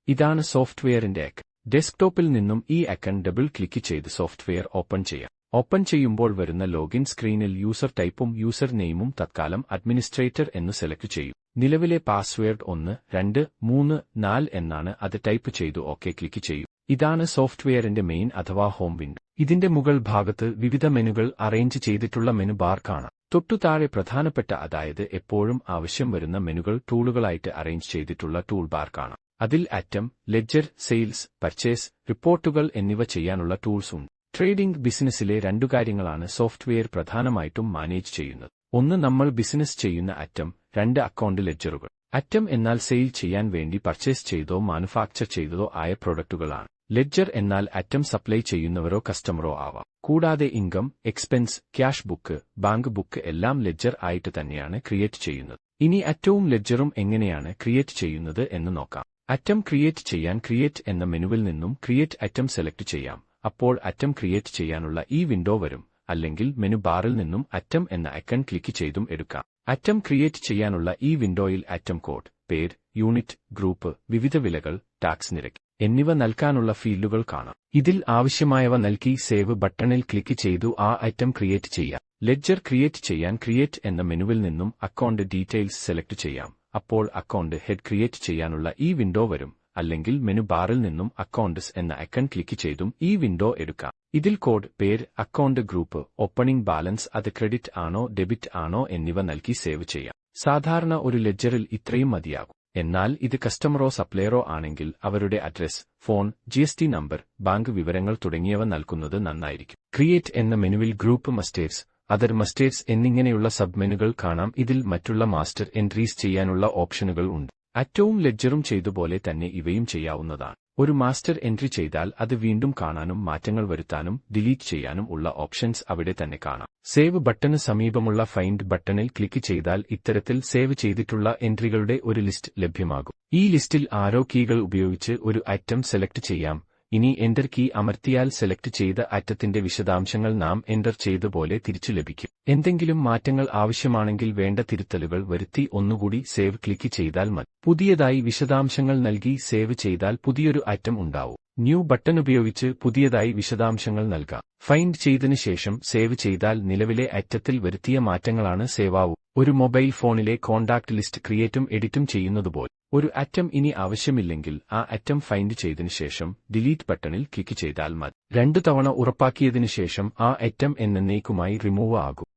ഇതാണ് സോഫ്റ്റ്വെയറിന്റെ ഐക്കൺ. ഡെസ്ക്ടോപ്പിൽ നിന്നും ഈ ഐക്കൺ ഡബിൾ ക്ലിക്ക് ചെയ്ത് സോഫ്റ്റ്വെയർ ഓപ്പൺ ചെയ്യാം. ഓപ്പൺ ചെയ്യുമ്പോൾ വരുന്ന ലോഗിൻ സ്ക്രീനിൽ യൂസർ ടൈപ്പും യൂസർ നെയിമും തത്കാലം അഡ്മിനിസ്ട്രേറ്റർ എന്ന് സെലക്ട് ചെയ്യും. നിലവിലെ പാസ്വേഡ് 1 2 3 4 എന്നാണ്. അത് ടൈപ്പ് ചെയ്തു ഓക്കെ ക്ലിക്ക് ചെയ്യൂ. ഇതാണ് സോഫ്റ്റ്വെയറിന്റെ മെയിൻ അഥവാ ഹോം വിൻഡോ. ഇതിന്റെ മുകൾ ഭാഗത്ത് വിവിധ മെനുകൾ അറേഞ്ച് ചെയ്തിട്ടുള്ള മെനു ബാർ കാണാം. തൊട്ടുതാഴെ പ്രധാനപ്പെട്ട അതായത് എപ്പോഴും ആവശ്യം വരുന്ന മെനുകൾ ടൂളുകളായിട്ട് അറേഞ്ച് ചെയ്തിട്ടുള്ള ടൂൾ ബാർ കാണാം. അതിൽ അറ്റം, ലെഡ്ജർ, സെയിൽസ്, പർച്ചേസ്, റിപ്പോർട്ടുകൾ എന്നിവ ചെയ്യാനുള്ള ടൂൾസ് ഉണ്ട്. ട്രേഡിംഗ് ബിസിനസ്സിലെ രണ്ടു കാര്യങ്ങളാണ് സോഫ്റ്റ്വെയർ പ്രധാനമായിട്ടും മാനേജ് ചെയ്യുന്നത്. ഒന്ന് നമ്മൾ ബിസിനസ് ചെയ്യുന്ന അറ്റം, 2 അക്കൗണ്ട് ലെഡ്ജറുകൾ. അറ്റം എന്നാൽ സെയിൽ ചെയ്യാൻ വേണ്ടി പർച്ചേസ് ചെയ്തോ മാനുഫാക്ചർ ചെയ്തതോ ആയ പ്രൊഡക്റ്റുകളാണ്. ലെഡ്ജർ എന്നാൽ അറ്റം സപ്ലൈ ചെയ്യുന്നവരോ കസ്റ്റമറോ ആവാം. കൂടാതെ income, expense, cash book, bank book എല്ലാം ലെഡ്ജർ ആയിട്ട് തന്നെയാണ് ക്രിയേറ്റ് ചെയ്യുന്നത്. ഇനി അറ്റവും ലെഡ്ജറും എങ്ങനെയാണ് ക്രിയേറ്റ് ചെയ്യുന്നത് എന്ന് നോക്കാം. അറ്റം ക്രിയേറ്റ് ചെയ്യാൻ ക്രിയേറ്റ് എന്ന മെനുവിൽ നിന്നും ക്രിയേറ്റ് അറ്റം സെലക്ട് ചെയ്യാം. അപ്പോൾ അറ്റം ക്രിയേറ്റ് ചെയ്യാനുള്ള ഈ വിൻഡോ വരും. അല്ലെങ്കിൽ മെനു ബാറിൽ നിന്നും അറ്റം എന്ന ഐക്കൺ ക്ലിക്ക് ചെയ്തും എടുക്കാം. അറ്റം ക്രിയേറ്റ് ചെയ്യാനുള്ള ഈ വിൻഡോയിൽ അറ്റം കോഡ്, പേര്, യൂണിറ്റ്, ഗ്രൂപ്പ്, വിവിധ വിലകൾ, ടാക്സ് നിരക്ക് എന്നിവ നൽകാനുള്ള ഫീൽഡുകൾ കാണാം. ഇതിൽ ആവശ്യമായവ നൽകി സേവ് ബട്ടണിൽ ക്ലിക്ക് ചെയ്തു ആ ഐറ്റം ക്രിയേറ്റ് ചെയ്യാം. ലെഡ്ജർ ക്രിയേറ്റ് ചെയ്യാൻ ക്രിയേറ്റ് എന്ന മെനുവിൽ നിന്നും അക്കൗണ്ട് ഡീറ്റെയിൽസ് സെലക്ട് ചെയ്യാം. അപ്പോൾ അക്കൗണ്ട് ഹെഡ് ക്രിയേറ്റ് ചെയ്യാനുള്ള ഈ വിൻഡോ വരും. അല്ലെങ്കിൽ മെനു ബാറിൽ നിന്നും അക്കൗണ്ട്സ് എന്ന ഐക്കൺ ക്ലിക്ക് ചെയ്തും ഈ വിൻഡോ എടുക്കാം. ഇതിൽ കോഡ്, പേര്, അക്കൗണ്ട്, ഗ്രൂപ്പ്, ഓപ്പണിംഗ് ബാലൻസ്, അത് ക്രെഡിറ്റ് ആണോ ഡെബിറ്റ് ആണോ എന്നിവ നൽകി സേവ് ചെയ്യാം. സാധാരണ ഒരു ലെഡ്ജറിൽ ഇത്രയും മതിയാകും. എന്നാൽ ഇത് കസ്റ്റമറോ സപ്ലയറോ ആണെങ്കിൽ അവരുടെ address, phone, GST number, bank വിവരങ്ങൾ തുടങ്ങിയവ നൽകുന്നത് നന്നായിരിക്കും. ക്രിയേറ്റ് എന്ന മെനുവിൽ ഗ്രൂപ്പ് മസ്റ്റേഴ്സ്, അതർ മസ്റ്റേഴ്സ് എന്നിങ്ങനെയുള്ള സബ് മെനുകൾ കാണാം. ഇതിൽ മറ്റുള്ള മാസ്റ്റർ എൻട്രീസ് ചെയ്യാനുള്ള ഓപ്ഷനുകൾ ഉണ്ട്. അറ്റവും ലെഡ്ജറും ചെയ്തുപോലെ തന്നെ ഇവയും ചെയ്യാവുന്നതാണ്. ഒരു മാസ്റ്റർ എൻട്രി ചെയ്താൽ അത് വീണ്ടും കാണാനും മാറ്റങ്ങൾ വരുത്താനും ഡിലീറ്റ് ചെയ്യാനും ഉള്ള ഓപ്ഷൻസ് അവിടെ തന്നെ കാണാം. സേവ് ബട്ടന് സമീപമുള്ള ഫൈൻഡ് ബട്ടണിൽ ക്ലിക്ക് ചെയ്താൽ ഇത്തരത്തിൽ സേവ് ചെയ്തിട്ടുള്ള എൻട്രികളുടെ ഒരു ലിസ്റ്റ് ലഭ്യമാകും. ഈ ലിസ്റ്റിൽ ആരോ കീകൾ ഉപയോഗിച്ച് ഒരു ഐറ്റം സെലക്ട് ചെയ്യാം. ഇനി എന്റർ കീ അമർത്തിയാൽ സെലക്ട് ചെയ്ത ഐറ്റത്തിന്റെ വിശദാംശങ്ങൾ നാം എന്റർ ചെയ്ത പോലെ തിരിച്ചു ലഭിക്കും. എന്തെങ്കിലും മാറ്റങ്ങൾ ആവശ്യമാണെങ്കിൽ വേണ്ട തിരുത്തലുകൾ വരുത്തി ഒന്നുകൂടി സേവ് ക്ലിക്ക് ചെയ്താൽ മതി. പുതിയതായി വിശദാംശങ്ങൾ നൽകി സേവ് ചെയ്താൽ പുതിയൊരു ഐറ്റം ഉണ്ടാവും. ന്യൂ ബട്ടൺ ഉപയോഗിച്ച് പുതിയതായി വിശദാംശങ്ങൾ നൽകാം. ഫൈൻഡ് ചെയ്തതിനു ശേഷം സേവ് ചെയ്താൽ നിലവിലെ ഐറ്റത്തിൽ വരുത്തിയ മാറ്റങ്ങളാണ് സേവാവൂ. ഒരു മൊബൈൽ ഫോണിലെ കോണ്ടാക്ട് ലിസ്റ്റ് ക്രിയേറ്റും എഡിറ്റും ചെയ്യുന്നതുപോലെ. ഒരു ഐറ്റം ഇനി ആവശ്യമില്ലെങ്കിൽ ആ ഐറ്റം ഫൈൻഡ് ചെയ്തതിനു ശേഷം ഡിലീറ്റ് ബട്ടണിൽ ക്ലിക്ക് ചെയ്താൽ മതി. 2 തവണ ഉറപ്പാക്കിയതിനു ശേഷം ആ ഐറ്റം എന്നേക്കുമായി റിമൂവ് ആകും.